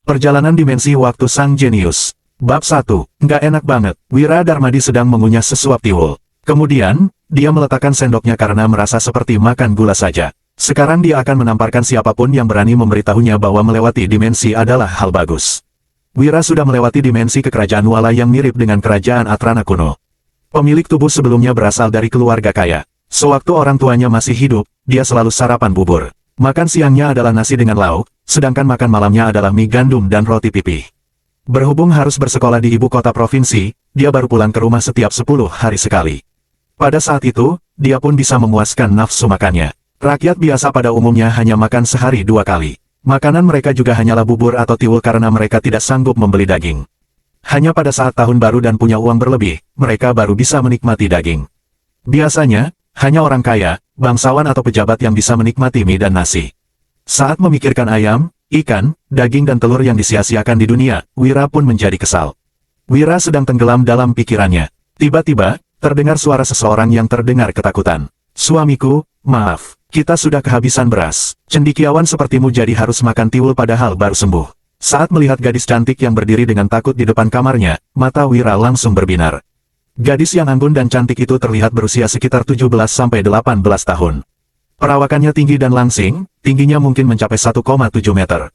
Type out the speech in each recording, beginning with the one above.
Perjalanan dimensi waktu sang jenius. Bab 1. Nggak enak banget. Wira Darmadi sedang mengunyah sesuap tiwul. Kemudian, dia meletakkan sendoknya karena merasa seperti makan gula saja. Sekarang dia akan menamparkan siapapun yang berani memberitahunya bahwa melewati dimensi adalah hal bagus. Wira sudah melewati dimensi ke kerajaan Wala yang mirip dengan kerajaan Atrana kuno. Pemilik tubuh sebelumnya berasal dari keluarga kaya. Sewaktu orang tuanya masih hidup, dia selalu sarapan bubur. Makan siangnya adalah nasi dengan lauk, sedangkan makan malamnya adalah mie gandum dan roti pipih. Berhubung harus bersekolah di ibu kota provinsi, dia baru pulang ke rumah setiap 10 hari sekali. Pada saat itu, dia pun bisa memuaskan nafsu makannya. Rakyat biasa pada umumnya hanya makan sehari 2 kali. Makanan mereka juga hanyalah bubur atau tiwul karena mereka tidak sanggup membeli daging. Hanya pada saat tahun baru dan punya uang berlebih, mereka baru bisa menikmati daging. Biasanya, hanya orang kaya, bangsawan atau pejabat yang bisa menikmati mie dan nasi. Saat memikirkan ayam, ikan, daging dan telur yang disia-siakan di dunia, Wira pun menjadi kesal. Wira sedang tenggelam dalam pikirannya. Tiba-tiba, terdengar suara seseorang yang terdengar ketakutan. "Suamiku, maaf, kita sudah kehabisan beras. Cendekiawan sepertimu jadi harus makan tiwul padahal baru sembuh." Saat melihat gadis cantik yang berdiri dengan takut di depan kamarnya, mata Wira langsung berbinar. Gadis yang anggun dan cantik itu terlihat berusia sekitar 17-18 tahun. Perawakannya tinggi dan langsing, tingginya mungkin mencapai 1,7 meter.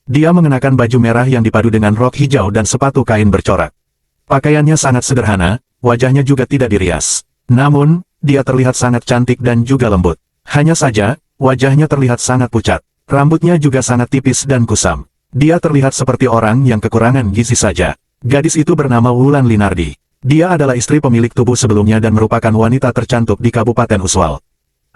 Dia mengenakan baju merah yang dipadu dengan rok hijau dan sepatu kain bercorak. Pakaiannya sangat sederhana, wajahnya juga tidak dirias. Namun, dia terlihat sangat cantik dan juga lembut. Hanya saja, wajahnya terlihat sangat pucat. Rambutnya juga sangat tipis dan kusam. Dia terlihat seperti orang yang kekurangan gizi saja. Gadis itu bernama Wulan Linardi. Dia adalah istri pemilik tubuh sebelumnya dan merupakan wanita tercantik di Kabupaten Uswal.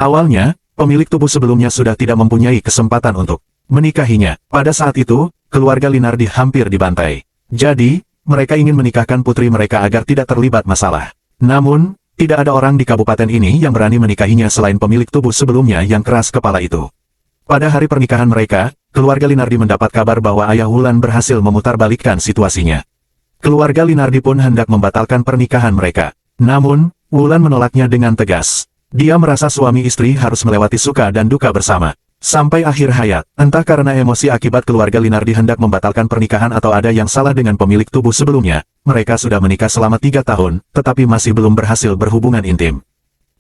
Awalnya, pemilik tubuh sebelumnya sudah tidak mempunyai kesempatan untuk menikahinya. Pada saat itu, keluarga Linardi hampir dibantai. Jadi, mereka ingin menikahkan putri mereka agar tidak terlibat masalah. Namun, tidak ada orang di kabupaten ini yang berani menikahinya selain pemilik tubuh sebelumnya yang keras kepala itu. Pada hari pernikahan mereka, keluarga Linardi mendapat kabar bahwa ayah Wulan berhasil memutarbalikkan situasinya. Keluarga Linardi pun hendak membatalkan pernikahan mereka. Namun, Wulan menolaknya dengan tegas. Dia merasa suami istri harus melewati suka dan duka bersama. Sampai akhir hayat, entah karena emosi akibat keluarga Linardi hendak membatalkan pernikahan atau ada yang salah dengan pemilik tubuh sebelumnya, mereka sudah menikah selama 3 tahun, tetapi masih belum berhasil berhubungan intim.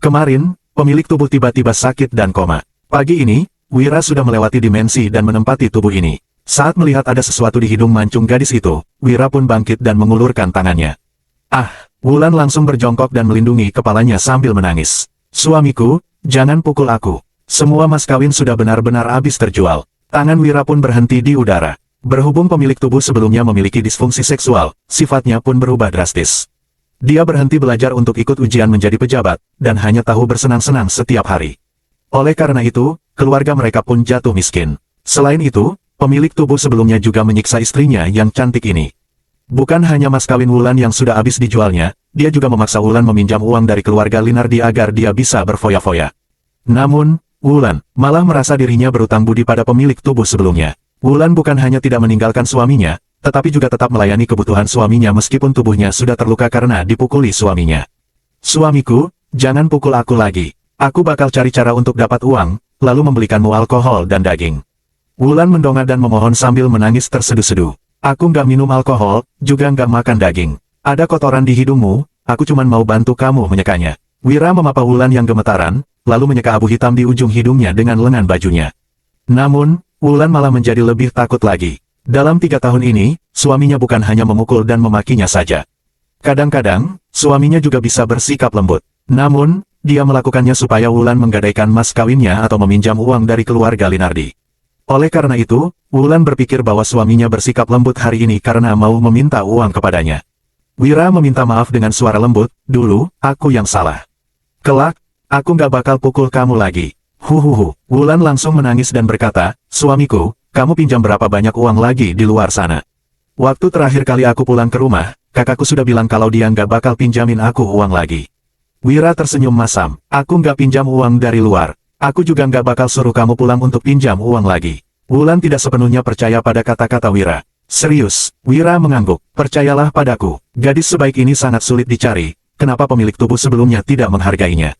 Kemarin, pemilik tubuh tiba-tiba sakit dan koma. Pagi ini, Wira sudah melewati dimensi dan menempati tubuh ini. Saat melihat ada sesuatu di hidung mancung gadis itu, Wira pun bangkit dan mengulurkan tangannya. Wulan langsung berjongkok dan melindungi kepalanya sambil menangis. "Suamiku, jangan pukul aku. Semua mas kawin sudah benar-benar habis terjual." Tangan Wira pun berhenti di udara. Berhubung pemilik tubuh sebelumnya memiliki disfungsi seksual, sifatnya pun berubah drastis. Dia berhenti belajar untuk ikut ujian menjadi pejabat, dan hanya tahu bersenang-senang setiap hari. Oleh karena itu, keluarga mereka pun jatuh miskin. Selain itu, pemilik tubuh sebelumnya juga menyiksa istrinya yang cantik ini. Bukan hanya mas kawin Wulan yang sudah habis dijualnya, dia juga memaksa Wulan meminjam uang dari keluarga Linardi agar dia bisa berfoya-foya. Namun, Wulan malah merasa dirinya berutang budi pada pemilik tubuh sebelumnya. Wulan bukan hanya tidak meninggalkan suaminya, tetapi juga tetap melayani kebutuhan suaminya meskipun tubuhnya sudah terluka karena dipukuli suaminya. "Suamiku, jangan pukul aku lagi. Aku bakal cari cara untuk dapat uang, lalu membelikanmu alkohol dan daging." Wulan mendongak dan memohon sambil menangis terseduh-seduh. "Aku nggak minum alkohol, juga nggak makan daging. Ada kotoran di hidungmu, aku cuman mau bantu kamu menyekanya." Wira memapa Wulan yang gemetaran, lalu menyeka abu hitam di ujung hidungnya dengan lengan bajunya. Namun, Wulan malah menjadi lebih takut lagi. Dalam 3 tahun ini, suaminya bukan hanya memukul dan memakinya saja. Kadang-kadang, suaminya juga bisa bersikap lembut. Namun, dia melakukannya supaya Wulan menggadaikan mas kawinnya atau meminjam uang dari keluarga Linardi. Oleh karena itu, Wulan berpikir bahwa suaminya bersikap lembut hari ini karena mau meminta uang kepadanya. Wira meminta maaf dengan suara lembut, "Dulu, aku yang salah. Kelak, aku nggak bakal pukul kamu lagi." Huhuhu. Wulan langsung menangis dan berkata, "Suamiku, kamu pinjam berapa banyak uang lagi di luar sana? Waktu terakhir kali aku pulang ke rumah, kakakku sudah bilang kalau dia nggak bakal pinjamin aku uang lagi." Wira tersenyum masam, "Aku nggak pinjam uang dari luar. Aku juga nggak bakal suruh kamu pulang untuk pinjam uang lagi." Wulan tidak sepenuhnya percaya pada kata-kata Wira. "Serius?" Wira mengangguk. "Percayalah padaku, gadis sebaik ini sangat sulit dicari, kenapa pemilik tubuh sebelumnya tidak menghargainya?"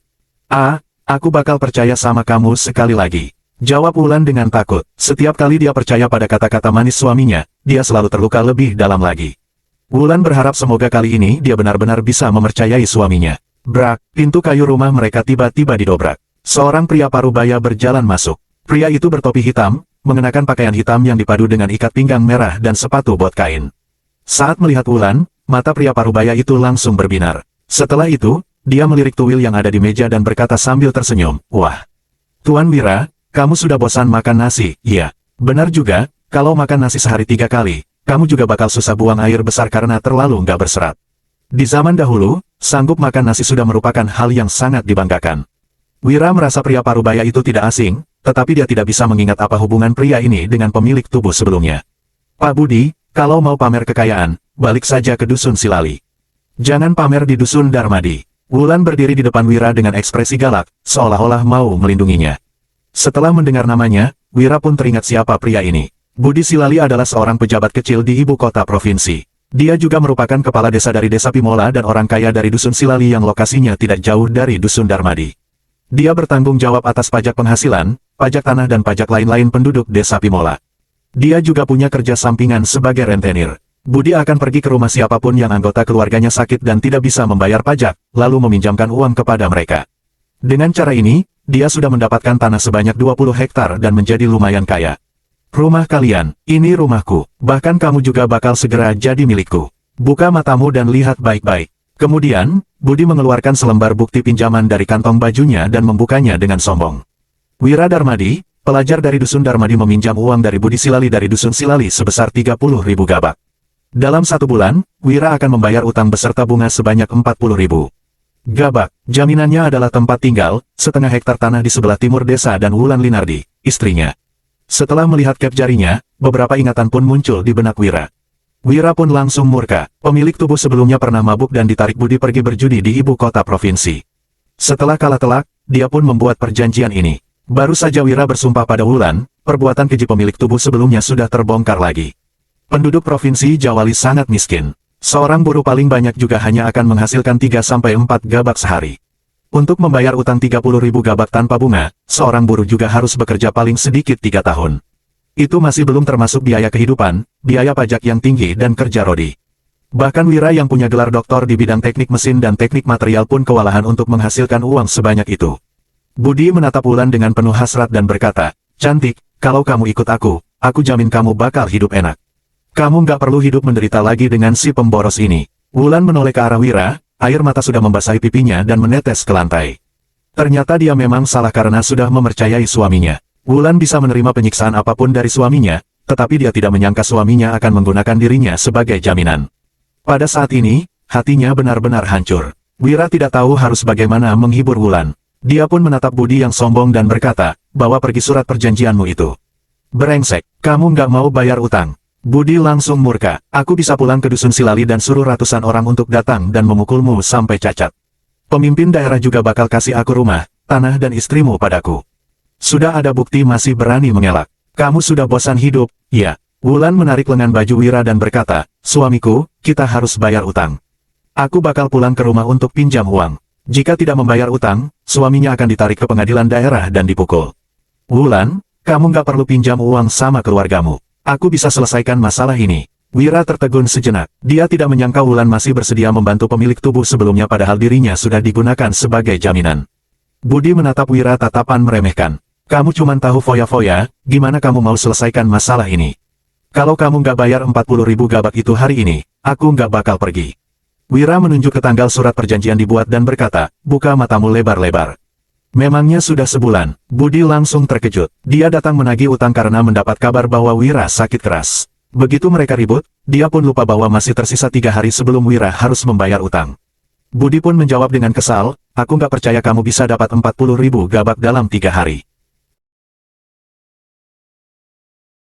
Aku bakal percaya sama kamu sekali lagi." Jawab Wulan dengan takut. Setiap kali dia percaya pada kata-kata manis suaminya, dia selalu terluka lebih dalam lagi. Wulan berharap semoga kali ini dia benar-benar bisa mempercayai suaminya. Brak, pintu kayu rumah mereka tiba-tiba didobrak. Seorang pria parubaya berjalan masuk. Pria itu bertopi hitam, mengenakan pakaian hitam yang dipadu dengan ikat pinggang merah dan sepatu bot kain. Saat melihat Wulan, mata pria parubaya itu langsung berbinar. Setelah itu, dia melirik tuwil yang ada di meja dan berkata sambil tersenyum, "Wah, Tuan Wira, kamu sudah bosan makan nasi?" "Iya, benar juga, kalau makan nasi sehari 3 kali, kamu juga bakal susah buang air besar karena terlalu nggak berserat. Di zaman dahulu, sanggup makan nasi sudah merupakan hal yang sangat dibanggakan." Wira merasa pria parubaya itu tidak asing, tetapi dia tidak bisa mengingat apa hubungan pria ini dengan pemilik tubuh sebelumnya. "Pak Budi, kalau mau pamer kekayaan, balik saja ke Dusun Silali. Jangan pamer di Dusun Darmadi." Wulan berdiri di depan Wira dengan ekspresi galak, seolah-olah mau melindunginya. Setelah mendengar namanya, Wira pun teringat siapa pria ini. Budi Silali adalah seorang pejabat kecil di ibu kota provinsi. Dia juga merupakan kepala desa dari Desa Pimola dan orang kaya dari Dusun Silali yang lokasinya tidak jauh dari Dusun Darmadi. Dia bertanggung jawab atas pajak penghasilan, pajak tanah dan pajak lain-lain penduduk Desa Pimola. Dia juga punya kerja sampingan sebagai rentenir. Budi akan pergi ke rumah siapapun yang anggota keluarganya sakit dan tidak bisa membayar pajak, lalu meminjamkan uang kepada mereka. Dengan cara ini, dia sudah mendapatkan tanah sebanyak 20 hektar dan menjadi lumayan kaya. "Rumah kalian, ini rumahku, bahkan kamu juga bakal segera jadi milikku. Buka matamu dan lihat baik-baik." Kemudian, Budi mengeluarkan selembar bukti pinjaman dari kantong bajunya dan membukanya dengan sombong. Wira Darmadi, pelajar dari Dusun Darmadi meminjam uang dari Budi Silali dari Dusun Silali sebesar 30.000 gabak. Dalam 1 bulan, Wira akan membayar utang beserta bunga sebanyak 40.000 gabak. Jaminannya adalah tempat tinggal, setengah hektar tanah di sebelah timur desa dan Wulan Linardi, istrinya. Setelah melihat kep jarinya, beberapa ingatan pun muncul di benak Wira. Wira pun langsung murka. Pemilik tubuh sebelumnya pernah mabuk dan ditarik Budi pergi berjudi di ibu kota provinsi. Setelah kalah telak, dia pun membuat perjanjian ini. Baru saja Wira bersumpah pada Wulan, perbuatan keji pemilik tubuh sebelumnya sudah terbongkar lagi. Penduduk provinsi Jawali sangat miskin. Seorang buruh paling banyak juga hanya akan menghasilkan 3-4 gabak sehari. Untuk membayar utang 30.000 gabak tanpa bunga, seorang buruh juga harus bekerja paling sedikit 3 tahun. Itu masih belum termasuk biaya kehidupan, biaya pajak yang tinggi dan kerja rodi. Bahkan Wira yang punya gelar doktor di bidang teknik mesin dan teknik material pun kewalahan untuk menghasilkan uang sebanyak itu. Budi menatap Wulan dengan penuh hasrat dan berkata, "Cantik, kalau kamu ikut aku jamin kamu bakal hidup enak. Kamu nggak perlu hidup menderita lagi dengan si pemboros ini." Wulan menoleh ke arah Wira, air mata sudah membasahi pipinya dan menetes ke lantai. Ternyata dia memang salah karena sudah mempercayai suaminya. Wulan bisa menerima penyiksaan apapun dari suaminya, tetapi dia tidak menyangka suaminya akan menggunakan dirinya sebagai jaminan. Pada saat ini, hatinya benar-benar hancur. Wira tidak tahu harus bagaimana menghibur Wulan. Dia pun menatap Budi yang sombong dan berkata, "Bawa pergi surat perjanjianmu itu." "Brengsek, kamu nggak mau bayar utang." Budi langsung murka, "Aku bisa pulang ke Dusun Silali dan suruh ratusan orang untuk datang dan memukulmu sampai cacat. Pemimpin daerah juga bakal kasih aku rumah, tanah dan istrimu padaku. Sudah ada bukti masih berani mengelak. Kamu sudah bosan hidup, ya?" Wulan menarik lengan baju Wira dan berkata, "Suamiku, kita harus bayar utang. Aku bakal pulang ke rumah untuk pinjam uang. Jika tidak membayar utang, suaminya akan ditarik ke pengadilan daerah dan dipukul." "Wulan, kamu nggak perlu pinjam uang sama keluargamu. Aku bisa selesaikan masalah ini." Wira tertegun sejenak. Dia tidak menyangka Wulan masih bersedia membantu pemilik tubuh sebelumnya padahal dirinya sudah digunakan sebagai jaminan. Budi menatap Wira tatapan meremehkan. "Kamu cuma tahu foya-foya, gimana kamu mau selesaikan masalah ini? Kalau kamu nggak bayar 40.000 gabak itu hari ini, aku nggak bakal pergi." Wira menunjuk ke tanggal surat perjanjian dibuat dan berkata, "Buka matamu lebar-lebar." Memangnya sudah sebulan, Budi langsung terkejut. Dia datang menagih utang karena mendapat kabar bahwa Wira sakit keras. Begitu mereka ribut, dia pun lupa bahwa masih tersisa 3 hari sebelum Wira harus membayar utang. Budi pun menjawab dengan kesal, "Aku nggak percaya kamu bisa dapat 40.000 gabak dalam 3 hari.